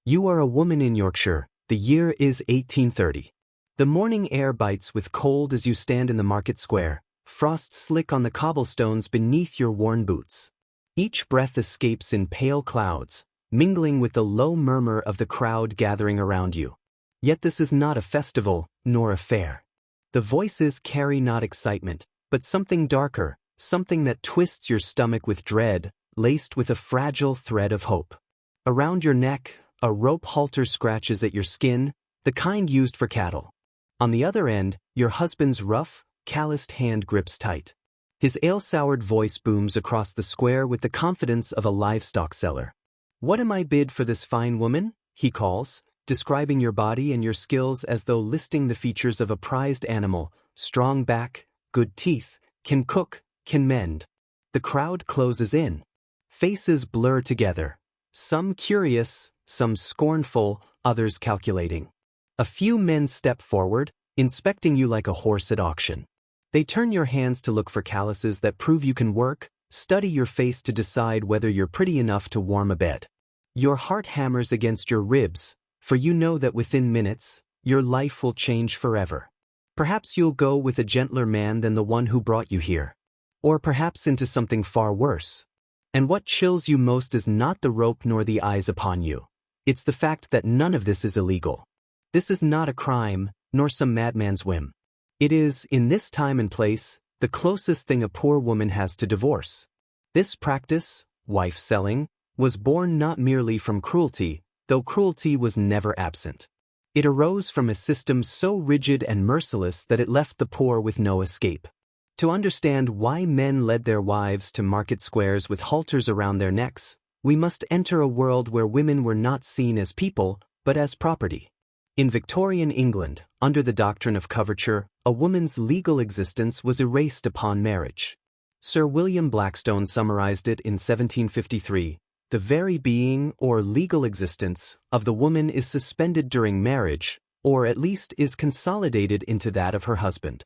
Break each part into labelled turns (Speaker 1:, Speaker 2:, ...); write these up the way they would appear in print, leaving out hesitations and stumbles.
Speaker 1: You are a woman in Yorkshire. The year is 1830. The morning air bites with cold as you stand in the market square, frost slick on the cobblestones beneath your worn boots. Each breath escapes in pale clouds, mingling with the low murmur of the crowd gathering around you. Yet this is not a festival, nor a fair. The voices carry not excitement, but something darker, something that twists your stomach with dread, laced with a fragile thread of hope. Around your neck, a rope halter scratches at your skin, the kind used for cattle. On the other end, your husband's rough, calloused hand grips tight. His ale-soured voice booms across the square with the confidence of a livestock seller. "What am I bid for this fine woman?" he calls, describing your body and your skills as though listing the features of a prized animal: strong back, good teeth, can cook, can mend. The crowd closes in. Faces blur together. Some curious, some scornful, others calculating. A few men step forward, inspecting you like a horse at auction. They turn your hands to look for calluses that prove you can work, study your face to decide whether you're pretty enough to warm a bed. Your heart hammers against your ribs, for you know that within minutes, your life will change forever. Perhaps you'll go with a gentler man than the one who brought you here. Or perhaps into something far worse. And what chills you most is not the rope nor the eyes upon you. It's the fact that none of this is illegal. This is not a crime, nor some madman's whim. It is, in this time and place, the closest thing a poor woman has to divorce. This practice, wife-selling, was born not merely from cruelty, though cruelty was never absent. It arose from a system so rigid and merciless that it left the poor with no escape. To understand why men led their wives to market squares with halters around their necks, we must enter a world where women were not seen as people, but as property. In Victorian England, under the doctrine of coverture, a woman's legal existence was erased upon marriage. Sir William Blackstone summarized it in 1753, "The very being or legal existence of the woman is suspended during marriage, or at least is consolidated into that of her husband."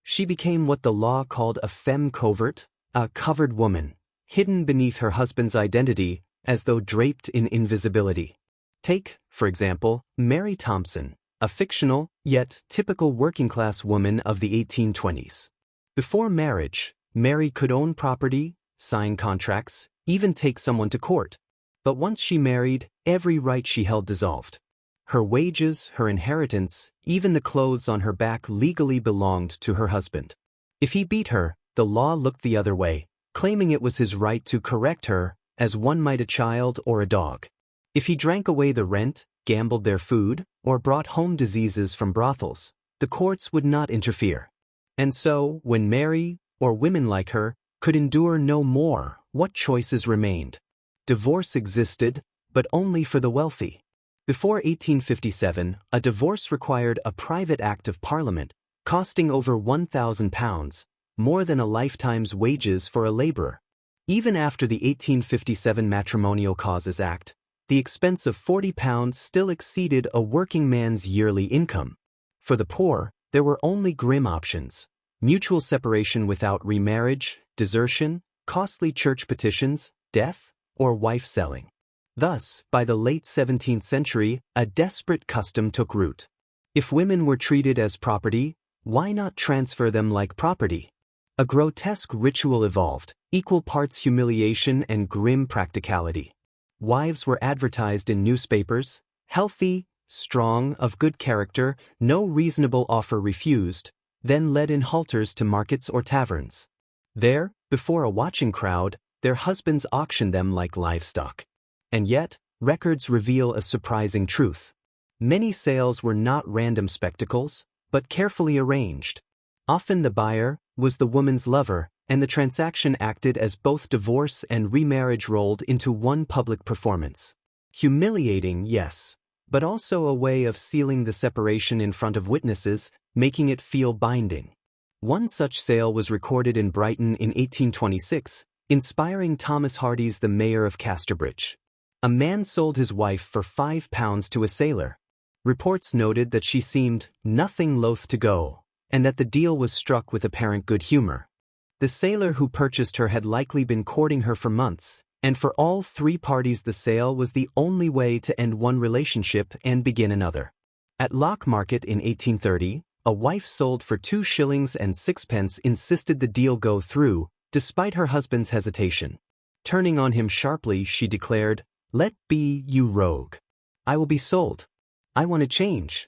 Speaker 1: She became what the law called a femme covert, a covered woman, hidden beneath her husband's identity, as though draped in invisibility. Take, for example, Mary Thompson, a fictional, yet typical working-class woman of the 1820s. Before marriage, Mary could own property, sign contracts, even take someone to court. But once she married, every right she held dissolved. Her wages, her inheritance, even the clothes on her back legally belonged to her husband. If he beat her, the law looked the other way, claiming it was his right to correct her, as one might a child or a dog. If he drank away the rent, gambled their food, or brought home diseases from brothels, the courts would not interfere. And so, when Mary, or women like her, could endure no more, what choices remained? Divorce existed, but only for the wealthy. Before 1857, a divorce required a private act of Parliament, costing over £1,000, more than a lifetime's wages for a laborer. Even after the 1857 Matrimonial Causes Act, the expense of £40 still exceeded a working man's yearly income. For the poor, there were only grim options: mutual separation without remarriage, desertion, costly church petitions, death, or wife-selling. Thus, by the late 17th century, a desperate custom took root. If women were treated as property, why not transfer them like property? A grotesque ritual evolved, equal parts humiliation and grim practicality. Wives were advertised in newspapers, healthy, strong, of good character, no reasonable offer refused, then led in halters to markets or taverns. There, before a watching crowd, their husbands auctioned them like livestock. And yet, records reveal a surprising truth. Many sales were not random spectacles, but carefully arranged. Often the buyer was the woman's lover, and the transaction acted as both divorce and remarriage rolled into one public performance. Humiliating, yes, but also a way of sealing the separation in front of witnesses, making it feel binding. One such sale was recorded in Brighton in 1826, inspiring Thomas Hardy's The Mayor of Casterbridge. A man sold his wife for £5 to a sailor. Reports noted that she seemed nothing loath to go, and that the deal was struck with apparent good humor. The sailor who purchased her had likely been courting her for months, and for all three parties the sale was the only way to end one relationship and begin another. At Lock Market in 1830, a wife sold for 2 shillings and 6 pence insisted the deal go through, despite her husband's hesitation. Turning on him sharply, she declared, "Let be, you rogue. I will be sold. I want to change."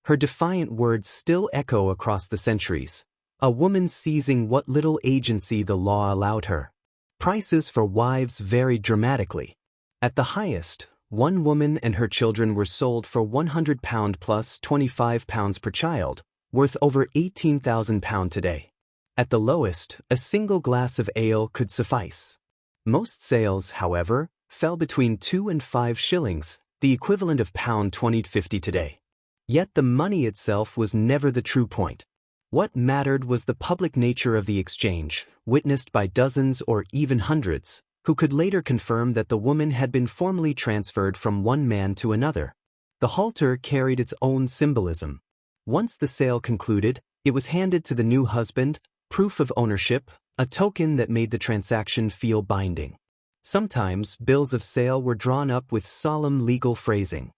Speaker 1: Her defiant words still echo across the centuries, a woman seizing what little agency the law allowed her. Prices for wives varied dramatically. At the highest, one woman and her children were sold for £100 plus £25 per child, worth over £18,000 today. At the lowest, a single glass of ale could suffice. Most sales, however, fell between 2 and 5 shillings, the equivalent of £20.50 today. Yet the money itself was never the true point. What mattered was the public nature of the exchange, witnessed by dozens or even hundreds, who could later confirm that the woman had been formally transferred from one man to another. The halter carried its own symbolism. Once the sale concluded, it was handed to the new husband, proof of ownership, a token that made the transaction feel binding. Sometimes bills of sale were drawn up with solemn legal phrasing.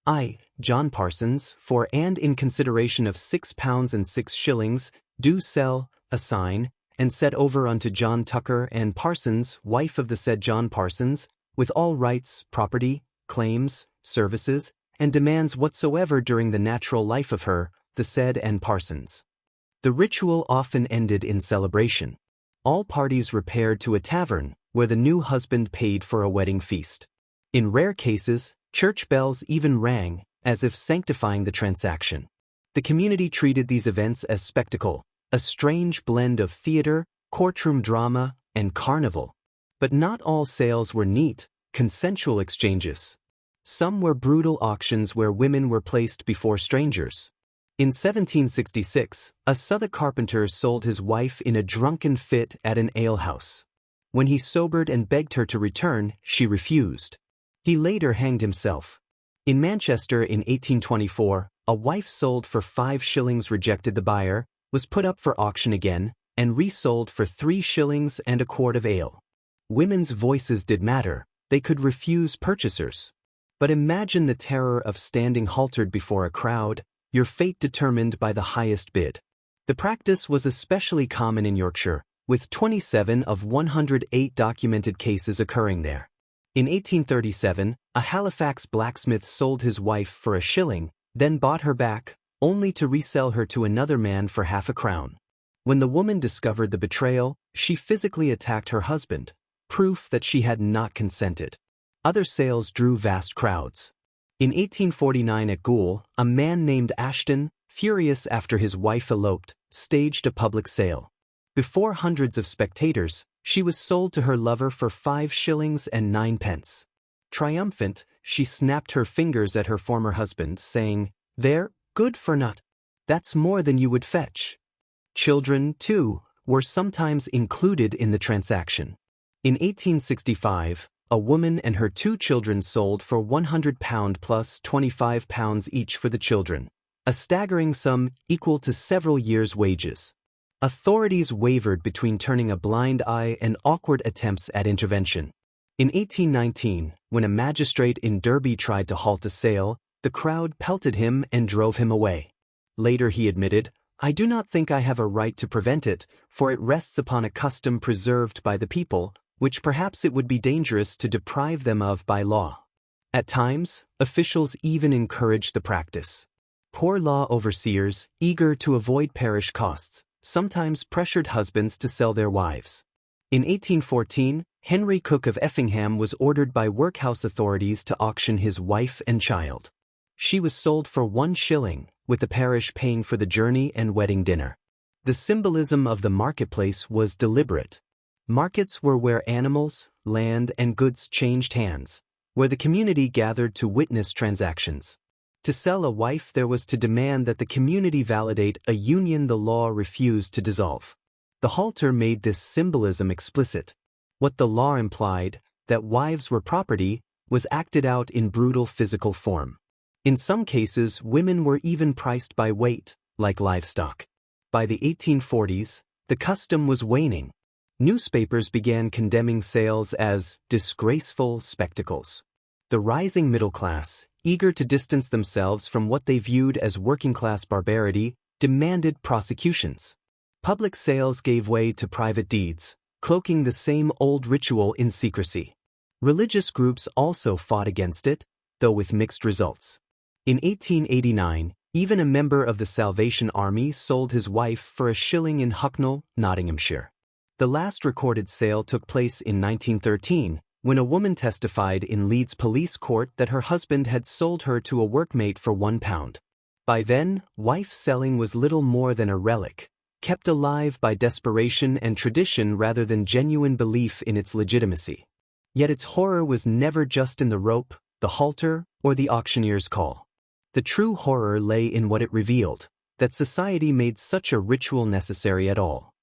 Speaker 1: I, John Parsons, for and in consideration of £6 and 6 shillings, do sell, assign, and set over unto John Tucker and Parsons, wife of the said John Parsons, with all rights, property, claims, services, and demands whatsoever during the natural life of her, the said and Parsons. The ritual often ended in celebration. All parties repaired to a tavern, where the new husband paid for a wedding feast. In rare cases, church bells even rang, as if sanctifying the transaction. The community treated these events as spectacle, a strange blend of theater, courtroom drama, and carnival. But not all sales were neat, consensual exchanges. Some were brutal auctions where women were placed before strangers. In 1766, a Southwark carpenter sold his wife in a drunken fit at an alehouse. When he sobered and begged her to return, she refused. He later hanged himself. In Manchester in 1824, a wife sold for 5 shillings rejected the buyer, was put up for auction again, and resold for 3 shillings and a quart of ale. Women's voices did matter, they could refuse purchasers. But imagine the terror of standing haltered before a crowd, your fate determined by the highest bid. The practice was especially common in Yorkshire, with 27 of 108 documented cases occurring there. In 1837, a Halifax blacksmith sold his wife for a shilling, then bought her back, only to resell her to another man for half a crown. When the woman discovered the betrayal, she physically attacked her husband, proof that she had not consented. Other sales drew vast crowds. In 1849 at Goole, a man named Ashton, furious after his wife eloped, staged a public sale. Before hundreds of spectators, she was sold to her lover for 5 shillings and 9 pence. Triumphant, she snapped her fingers at her former husband, saying, "There, good for naught. That's more than you would fetch." Children, too, were sometimes included in the transaction. In 1865, a woman and her 2 children sold for £100 plus £25 each for the children, a staggering sum equal to several years' wages. Authorities wavered between turning a blind eye and awkward attempts at intervention. In 1819, when a magistrate in Derby tried to halt a sale, the crowd pelted him and drove him away. Later he admitted, "I do not think I have a right to prevent it, for it rests upon a custom preserved by the people, which perhaps it would be dangerous to deprive them of by law." At times, officials even encouraged the practice. Poor law overseers, eager to avoid parish costs, sometimes pressured husbands to sell their wives. In 1814, Henry Cook of Effingham was ordered by workhouse authorities to auction his wife and child. She was sold for 1 shilling, with the parish paying for the journey and wedding dinner. The symbolism of the marketplace was deliberate. Markets were where animals, land, and goods changed hands, where the community gathered to witness transactions. To sell a wife, there was to demand that the community validate a union the law refused to dissolve. The halter made this symbolism explicit. What the law implied, that wives were property, was acted out in brutal physical form. In some cases, women were even priced by weight, like livestock. By the 1840s, the custom was waning. Newspapers began condemning sales as disgraceful spectacles. The rising middle class, eager to distance themselves from what they viewed as working-class barbarity, demanded prosecutions. Public sales gave way to private deeds, cloaking the same old ritual in secrecy. Religious groups also fought against it, though with mixed results. In 1889, even a member of the Salvation Army sold his wife for a shilling in Hucknall, Nottinghamshire. The last recorded sale took place in 1913, when a woman testified in Leeds police court that her husband had sold her to a workmate for £1. By then, wife selling was little more than a relic, kept alive by desperation and tradition rather than genuine belief in its legitimacy. Yet its horror was never just in the rope, the halter, or the auctioneer's call. The true horror lay in what it revealed, that society made such a ritual necessary at all.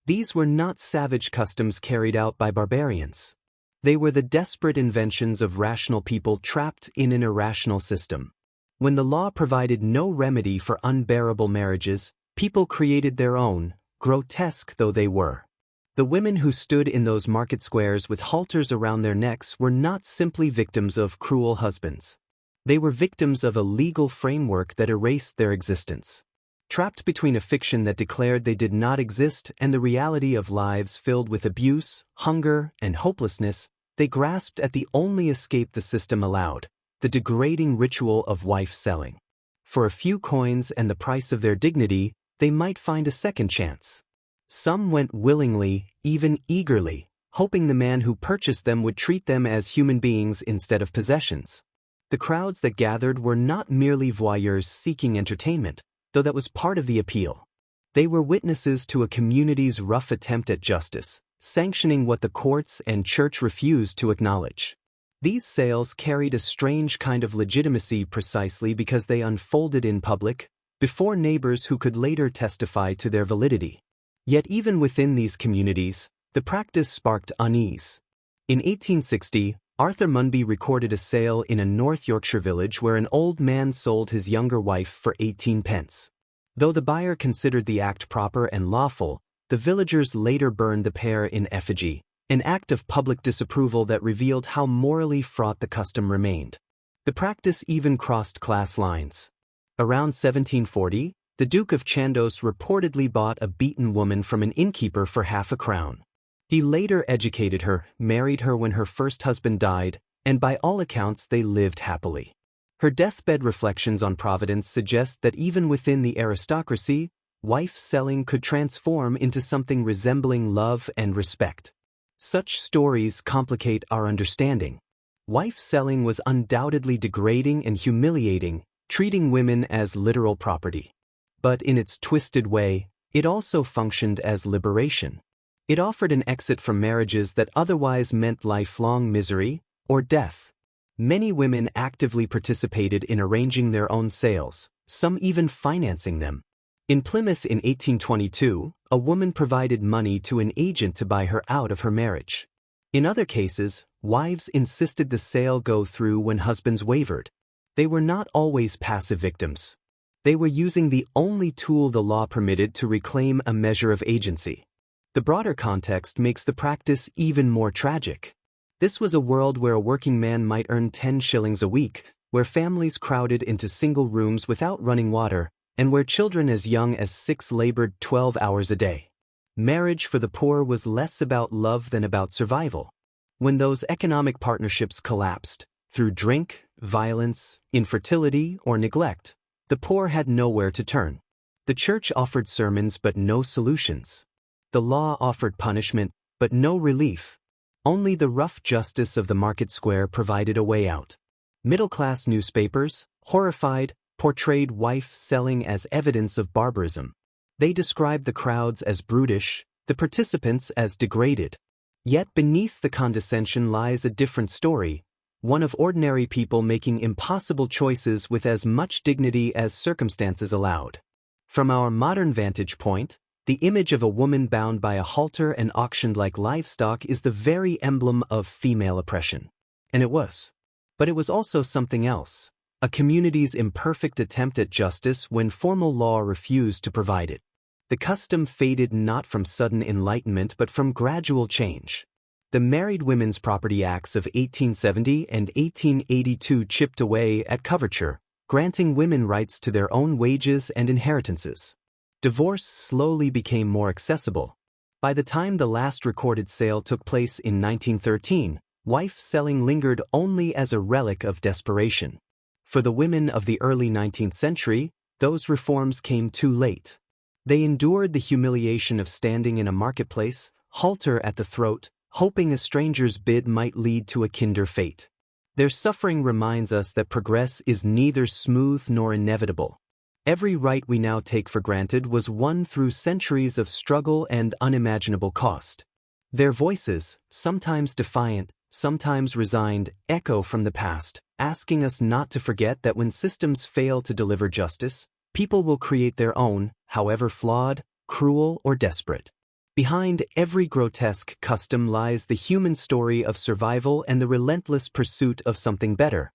Speaker 1: These were not savage customs carried out by barbarians. They were the desperate inventions of rational people trapped in an irrational system. When the law provided no remedy for unbearable marriages, people created their own, grotesque though they were. The women who stood in those market squares with halters around their necks were not simply victims of cruel husbands. They were victims of a legal framework that erased their existence. Trapped between a fiction that declared they did not exist and the reality of lives filled with abuse, hunger, and hopelessness, they grasped at the only escape the system allowed, the degrading ritual of wife selling. For a few coins and the price of their dignity, they might find a second chance. Some went willingly, even eagerly, hoping the man who purchased them would treat them as human beings instead of possessions. The crowds that gathered were not merely voyeurs seeking entertainment, though that was part of the appeal. They were witnesses to a community's rough attempt at justice, sanctioning what the courts and church refused to acknowledge. These sales carried a strange kind of legitimacy precisely because they unfolded in public, before neighbors who could later testify to their validity. Yet even within these communities, the practice sparked unease. In 1860, Arthur Munby recorded a sale in a North Yorkshire village where an old man sold his younger wife for 18 pence. Though the buyer considered the act proper and lawful, the villagers later burned the pair in effigy, an act of public disapproval that revealed how morally fraught the custom remained. The practice even crossed class lines. Around 1740, the Duke of Chandos reportedly bought a beaten woman from an innkeeper for half a crown. He later educated her, married her when her first husband died, and by all accounts they lived happily. Her deathbed reflections on Providence suggest that even within the aristocracy, wife-selling could transform into something resembling love and respect. Such stories complicate our understanding. Wife-selling was undoubtedly degrading and humiliating, treating women as literal property. But in its twisted way, it also functioned as liberation. It offered an exit from marriages that otherwise meant lifelong misery or death. Many women actively participated in arranging their own sales, some even financing them. In Plymouth in 1822, a woman provided money to an agent to buy her out of her marriage. In other cases, wives insisted the sale go through when husbands wavered. They were not always passive victims. They were using the only tool the law permitted to reclaim a measure of agency. The broader context makes the practice even more tragic. This was a world where a working man might earn 10 shillings a week, where families crowded into single rooms without running water, and where children as young as 6 labored 12 hours a day. Marriage for the poor was less about love than about survival. When those economic partnerships collapsed, through drink, violence, infertility, or neglect, the poor had nowhere to turn. The church offered sermons but no solutions. The law offered punishment, but no relief. Only the rough justice of the market square provided a way out. Middle-class newspapers, horrified, portrayed wife-selling as evidence of barbarism. They described the crowds as brutish, the participants as degraded. Yet beneath the condescension lies a different story, one of ordinary people making impossible choices with as much dignity as circumstances allowed. From our modern vantage point, the image of a woman bound by a halter and auctioned like livestock is the very emblem of female oppression. And it was. But it was also something else, a community's imperfect attempt at justice when formal law refused to provide it. The custom faded not from sudden enlightenment but from gradual change. The Married Women's Property Acts of 1870 and 1882 chipped away at coverture, granting women rights to their own wages and inheritances. Divorce slowly became more accessible. By the time the last recorded sale took place in 1913, wife selling lingered only as a relic of desperation. For the women of the early 19th century, those reforms came too late. They endured the humiliation of standing in a marketplace, halter at the throat, hoping a stranger's bid might lead to a kinder fate. Their suffering reminds us that progress is neither smooth nor inevitable. Every right we now take for granted was won through centuries of struggle and unimaginable cost. Their voices, sometimes defiant, sometimes resigned, echo from the past, asking us not to forget that when systems fail to deliver justice, people will create their own, however flawed, cruel, or desperate. Behind every grotesque custom lies the human story of survival and the relentless pursuit of something better.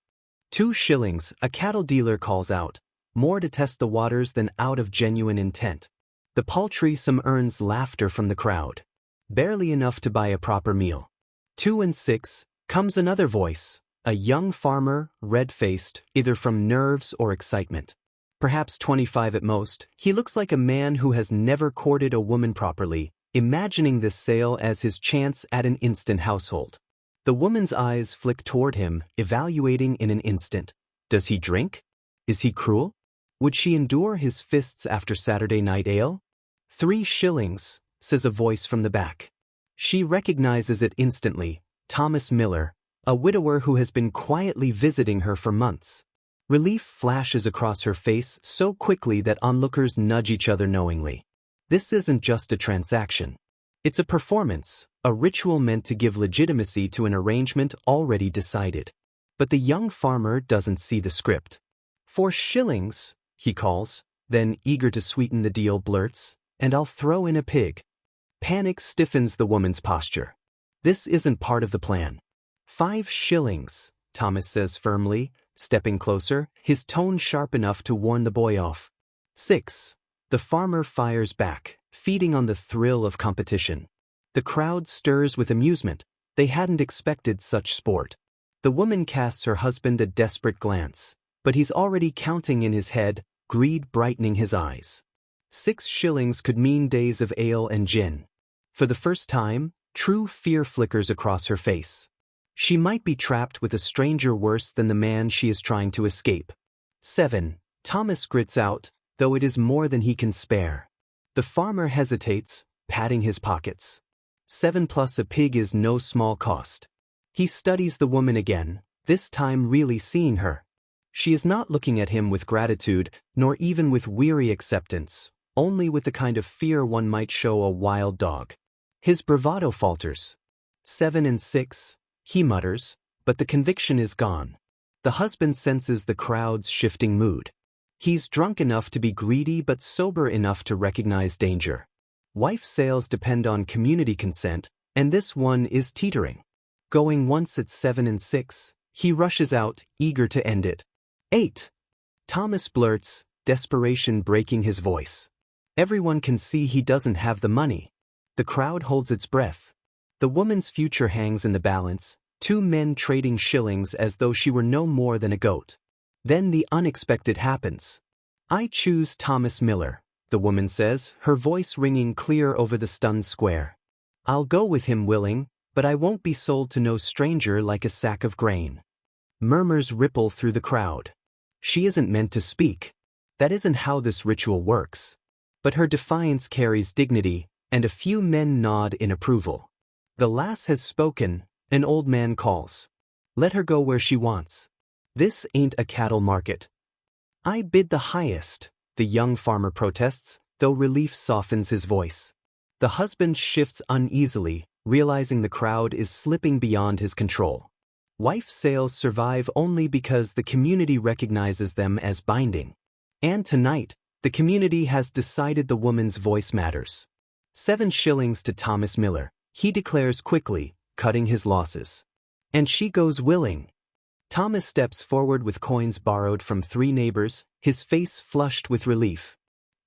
Speaker 1: 2 shillings, a cattle dealer calls out, more to test the waters than out of genuine intent. The paltry sum earns laughter from the crowd. Barely enough to buy a proper meal. 2 and 6, comes another voice, a young farmer, red-faced, either from nerves or excitement. Perhaps 25 at most, he looks like a man who has never courted a woman properly, imagining this sale as his chance at an instant household. The woman's eyes flick toward him, evaluating in an instant. Does he drink? Is he cruel? Would she endure his fists after Saturday night ale? 3 shillings, says a voice from the back. She recognizes it instantly, Thomas Miller, a widower who has been quietly visiting her for months. Relief flashes across her face so quickly that onlookers nudge each other knowingly. This isn't just a transaction. It's a performance, a ritual meant to give legitimacy to an arrangement already decided. But the young farmer doesn't see the script. 4 shillings, he calls, then, eager to sweeten the deal, blurts, and I'll throw in a pig. Panic stiffens the woman's posture. This isn't part of the plan. 5 shillings, Thomas says firmly, stepping closer, his tone sharp enough to warn the boy off. 6. The farmer fires back, feeding on the thrill of competition. The crowd stirs with amusement. They hadn't expected such sport. The woman casts her husband a desperate glance, but he's already counting in his head, greed brightening his eyes. 6 shillings could mean days of ale and gin. For the first time, true fear flickers across her face. She might be trapped with a stranger worse than the man she is trying to escape. 7. Thomas grits out, though it is more than he can spare. The farmer hesitates, patting his pockets. 7 plus a pig is no small cost. He studies the woman again, this time really seeing her. She is not looking at him with gratitude, nor even with weary acceptance, only with the kind of fear one might show a wild dog. His bravado falters. 7 and 6, he mutters, but the conviction is gone. The husband senses the crowd's shifting mood. He's drunk enough to be greedy but sober enough to recognize danger. Wife sales depend on community consent, and this one is teetering. Going once at 7 and 6, he rushes out, eager to end it. 8. Thomas blurts, desperation breaking his voice. Everyone can see he doesn't have the money. The crowd holds its breath. The woman's future hangs in the balance, 2 men trading shillings as though she were no more than a goat. Then the unexpected happens. I choose Thomas Miller, the woman says, her voice ringing clear over the stunned square. I'll go with him willing, but I won't be sold to no stranger like a sack of grain. Murmurs ripple through the crowd. She isn't meant to speak. That isn't how this ritual works. But her defiance carries dignity, and a few men nod in approval. The lass has spoken, an old man calls. Let her go where she wants. This ain't a cattle market. I bid the highest, the young farmer protests, though relief softens his voice. The husband shifts uneasily, realizing the crowd is slipping beyond his control. Wife sales survive only because the community recognizes them as binding. And tonight, the community has decided the woman's voice matters. 7 shillings to Thomas Miller, he declares quickly, cutting his losses. And she goes willing. Thomas steps forward with coins borrowed from 3 neighbors, his face flushed with relief.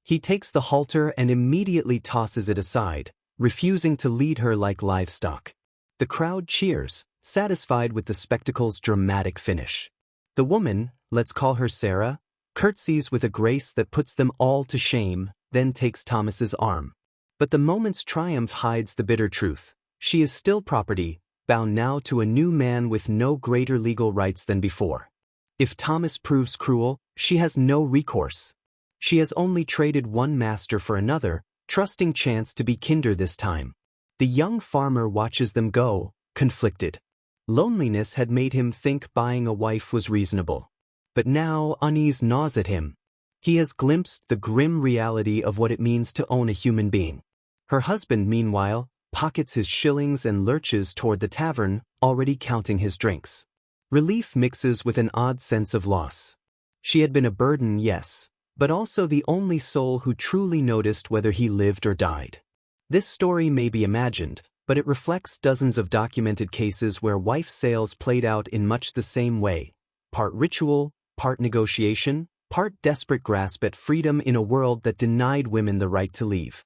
Speaker 1: He takes the halter and immediately tosses it aside, refusing to lead her like livestock. The crowd cheers, satisfied with the spectacle's dramatic finish. The woman, let's call her Sarah, curtsies with a grace that puts them all to shame, then takes Thomas's arm. But the moment's triumph hides the bitter truth. She is still property, bound now to a new man with no greater legal rights than before. If Thomas proves cruel, she has no recourse. She has only traded one master for another, trusting chance to be kinder this time. The young farmer watches them go, conflicted. Loneliness had made him think buying a wife was reasonable. But now unease gnaws at him. He has glimpsed the grim reality of what it means to own a human being. Her husband, meanwhile, pockets his shillings and lurches toward the tavern, already counting his drinks. Relief mixes with an odd sense of loss. She had been a burden, yes, but also the only soul who truly noticed whether he lived or died. This story may be imagined, but it reflects dozens of documented cases where wife sales played out in much the same way, part ritual, part negotiation, part desperate grasp at freedom in a world that denied women the right to leave.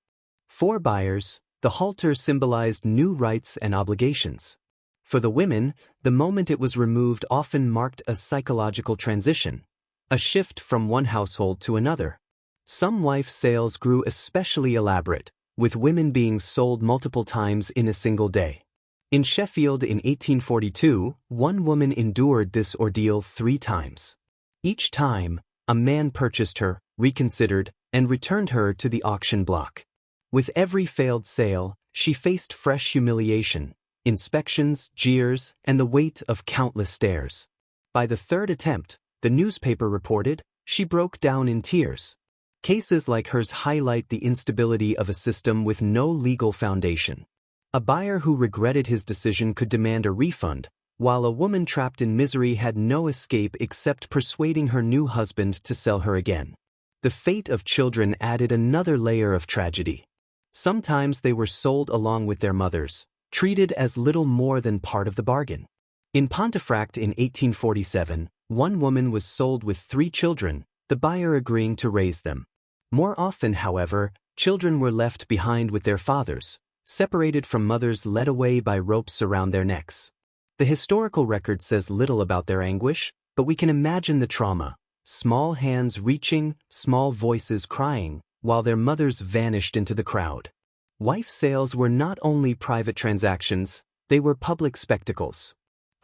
Speaker 1: For buyers, the halter symbolized new rights and obligations. For the women, the moment it was removed often marked a psychological transition, a shift from one household to another. Some wife sales grew especially elaborate, with women being sold multiple times in a single day. In Sheffield in 1842, one woman endured this ordeal 3 times. Each time, a man purchased her, reconsidered, and returned her to the auction block. With every failed sale, she faced fresh humiliation, inspections, jeers, and the weight of countless stares. By the 3rd attempt, the newspaper reported, she broke down in tears. Cases like hers highlight the instability of a system with no legal foundation. A buyer who regretted his decision could demand a refund, while a woman trapped in misery had no escape except persuading her new husband to sell her again. The fate of children added another layer of tragedy. Sometimes they were sold along with their mothers, treated as little more than part of the bargain. In Pontefract in 1847, one woman was sold with 3 children, the buyer agreeing to raise them. More often, however, children were left behind with their fathers, separated from mothers led away by ropes around their necks. The historical record says little about their anguish, but we can imagine the trauma. Small hands reaching, small voices crying, while their mothers vanished into the crowd. Wife sales were not only private transactions, they were public spectacles.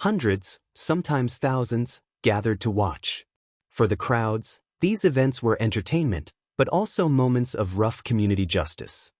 Speaker 1: Hundreds, sometimes thousands, gathered to watch. For the crowds, these events were entertainment, but also moments of rough community justice.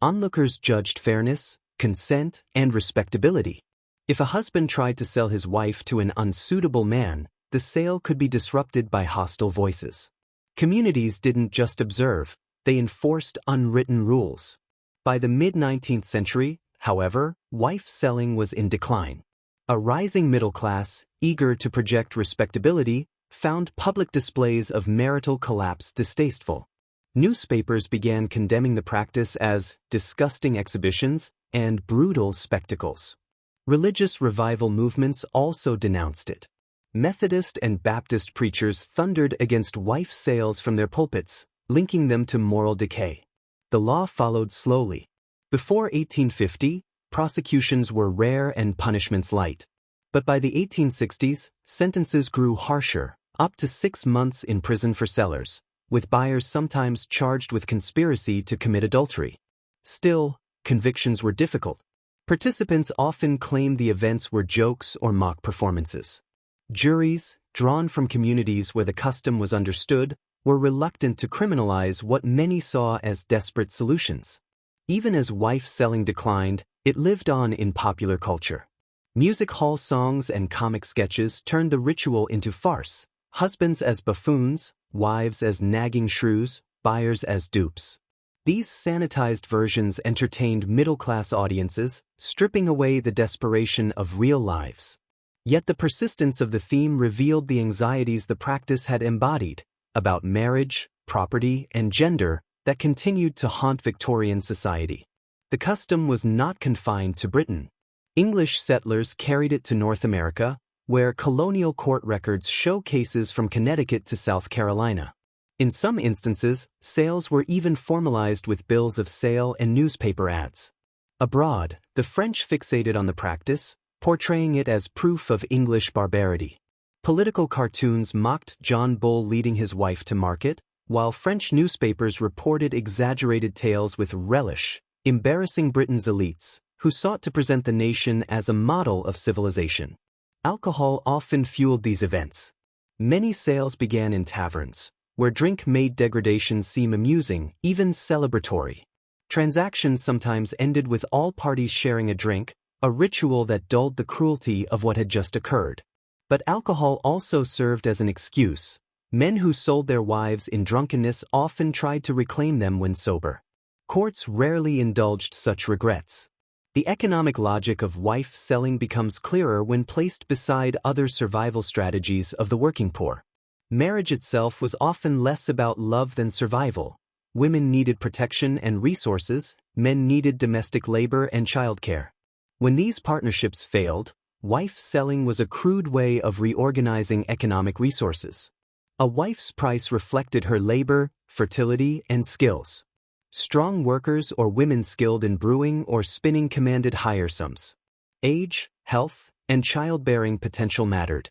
Speaker 1: Onlookers judged fairness, consent, and respectability. If a husband tried to sell his wife to an unsuitable man, the sale could be disrupted by hostile voices. Communities didn't just observe, they enforced unwritten rules. By the mid-19th century, however, wife selling was in decline. A rising middle class, eager to project respectability, found public displays of marital collapse distasteful. Newspapers began condemning the practice as disgusting exhibitions and brutal spectacles. Religious revival movements also denounced it. Methodist and Baptist preachers thundered against wife sales from their pulpits, linking them to moral decay. The law followed slowly. Before 1850, prosecutions were rare and punishments light. But by the 1860s, sentences grew harsher, up to 6 months in prison for sellers, with buyers sometimes charged with conspiracy to commit adultery. Still, convictions were difficult. Participants often claimed the events were jokes or mock performances. Juries, drawn from communities where the custom was understood, were reluctant to criminalize what many saw as desperate solutions. Even as wife selling declined, it lived on in popular culture. Music hall songs and comic sketches turned the ritual into farce, husbands as buffoons, wives as nagging shrews, buyers as dupes. These sanitized versions entertained middle-class audiences, stripping away the desperation of real lives. Yet the persistence of the theme revealed the anxieties the practice had embodied, about marriage, property, and gender, that continued to haunt Victorian society. The custom was not confined to Britain. English settlers carried it to North America, where colonial court records show cases from Connecticut to South Carolina. In some instances, sales were even formalized with bills of sale and newspaper ads. Abroad, the French fixated on the practice, portraying it as proof of English barbarity. Political cartoons mocked John Bull leading his wife to market, while French newspapers reported exaggerated tales with relish, embarrassing Britain's elites, who sought to present the nation as a model of civilization. Alcohol often fueled these events. Many sales began in taverns, where drink made degradation seem amusing, even celebratory. Transactions sometimes ended with all parties sharing a drink, a ritual that dulled the cruelty of what had just occurred. But alcohol also served as an excuse. Men who sold their wives in drunkenness often tried to reclaim them when sober. Courts rarely indulged such regrets. The economic logic of wife selling becomes clearer when placed beside other survival strategies of the working poor. Marriage itself was often less about love than survival. Women needed protection and resources, men needed domestic labor and childcare. When these partnerships failed, wife selling was a crude way of reorganizing economic resources. A wife's price reflected her labor, fertility, and skills. Strong workers or women skilled in brewing or spinning commanded higher sums. Age, health, and childbearing potential mattered.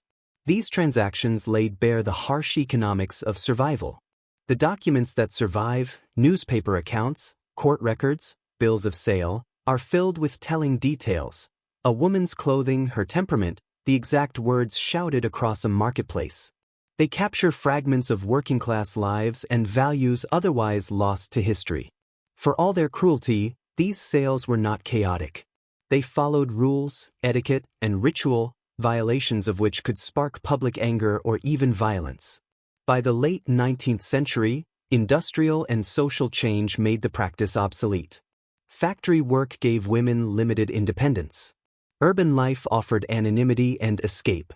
Speaker 1: These transactions laid bare the harsh economics of survival. The documents that survive, newspaper accounts, court records, bills of sale, are filled with telling details. A woman's clothing, her temperament, the exact words shouted across a marketplace. They capture fragments of working-class lives and values otherwise lost to history. For all their cruelty, these sales were not chaotic. They followed rules, etiquette, and ritual, violations of which could spark public anger or even violence. By the late 19th century, industrial and social change made the practice obsolete. Factory work gave women limited independence. Urban life offered anonymity and escape.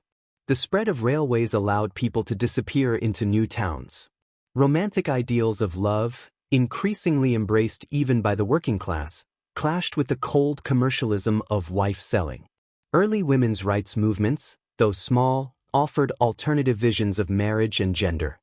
Speaker 1: The spread of railways allowed people to disappear into new towns. Romantic ideals of love, increasingly embraced even by the working class, clashed with the cold commercialism of wife selling. Early women's rights movements, though small, offered alternative visions of marriage and gender.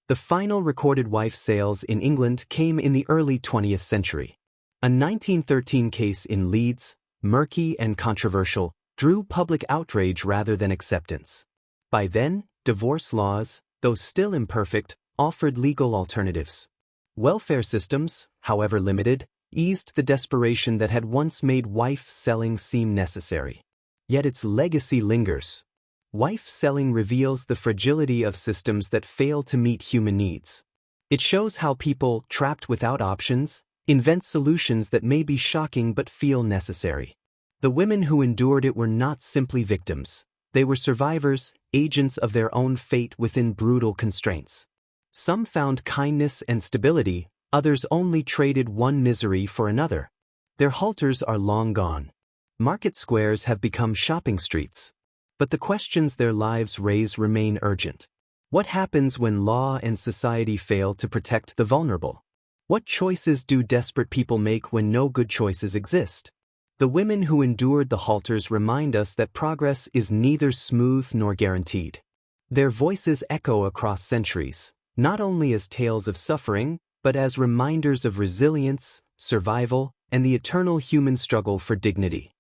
Speaker 1: The final recorded wife sales in England came in the early 20th century. A 1913 case in Leeds, murky and controversial, drew public outrage rather than acceptance. By then, divorce laws, though still imperfect, offered legal alternatives. Welfare systems, however limited, eased the desperation that had once made wife selling seem necessary. Yet its legacy lingers. Wife selling reveals the fragility of systems that fail to meet human needs. It shows how people, trapped without options, invent solutions that may be shocking but feel necessary. The women who endured it were not simply victims. They were survivors, agents of their own fate within brutal constraints. Some found kindness and stability, others only traded one misery for another. Their halters are long gone. Market squares have become shopping streets. But the questions their lives raise remain urgent. What happens when law and society fail to protect the vulnerable? What choices do desperate people make when no good choices exist? The women who endured the halters remind us that progress is neither smooth nor guaranteed. Their voices echo across centuries, not only as tales of suffering, but as reminders of resilience, survival, and the eternal human struggle for dignity.